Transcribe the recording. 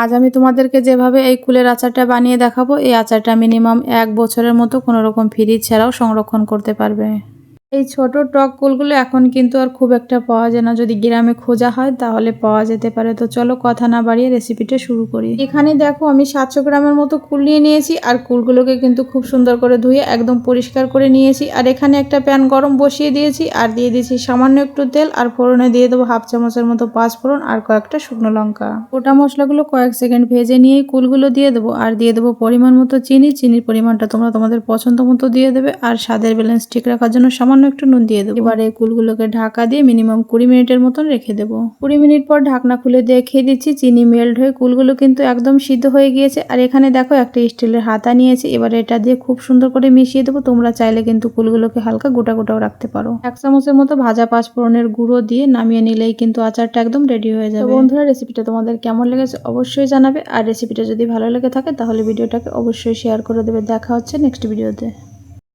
আজ আমি তোমাদেরকে যেভাবে এই কুলের আচারটা বানিয়ে দেখাবো, এই আচারটা মিনিমাম 1 বছরের মতো কোনো রকম ফ্রিজ ছাড়াও সংরক্ষণ করতে পারবে। এই ছোট টক কুলগুলো এখন কিন্তু আর খুব একটা পাওয়া যায় না, যদি গ্রামে খোঁজা হয় তাহলে পাওয়া যেতে পারে। তো চলো কথা না বাড়িয়ে রেসিপিটা শুরু করি। এখানে দেখো আমি 700 গ্রামের মতো কুল নিয়ে নিয়েছি, আর কুলগুলোকে কিন্তু খুব সুন্দর করে ধুয়ে একদম পরিষ্কার করে নিয়েছি। আর এখানে একটা প্যান গরম বসিয়ে দিয়েছি, আর দিয়ে দিয়েছি সামান্য একটু তেল, আর ফোড়নে দিয়ে দেবো 1/2 চামচের মতো পাঁচফোড়ন আর কয়েকটা শুকনো লঙ্কা। গোটা মশলাগুলো কয়েক সেকেন্ড ভেজে নিয়ে কুলগুলো দিয়ে দেবো, আর দিয়ে দেবো পরিমাণ মতো চিনি। চিনির পরিমাণটা তোমরা তোমাদের পছন্দ মতো দিয়ে দেবে, আর স্বাদের ব্যালেন্স ঠিক রাখার জন্য সামান্য একটু নুন দিয়ে দেবো। এবার এই কুলগুলোকে ঢাকা দিয়ে মিনিমাম 20 মিনিটের মতন রেখে দেবো। 20 মিনিট পর ঢাকনা খুলে দেখিয়ে দিচ্ছি, চিনি মেল্ট হয়ে কুলগুলো কিন্তু একদম সিদ্ধ হয়ে গিয়েছে। আর এখানে দেখো একটা স্টিলের হাতা নিয়েছি, এবার এটা দিয়ে খুব সুন্দর করে মিশিয়ে দেবো। তোমরা চাইলে কিন্তু কুলগুলোকে হালকা গোটা গোটাও রাখতে পারো। 1 চামচের মতো ভাজা পাঁচফোড়নের গুঁড়ো দিয়ে নামিয়ে নিলেই কিন্তু আচারটা একদম রেডি হয়ে যাবে। বন্ধুরা, রেসিপিটা তোমাদের কেমন লেগেছে অবশ্যই জানাবে, আর রেসিপিটা যদি ভালো লেগে থাকে তাহলে ভিডিওটাকে অবশ্যই শেয়ার করে দেবে। দেখা হচ্ছে নেক্সট ভিডিওতে।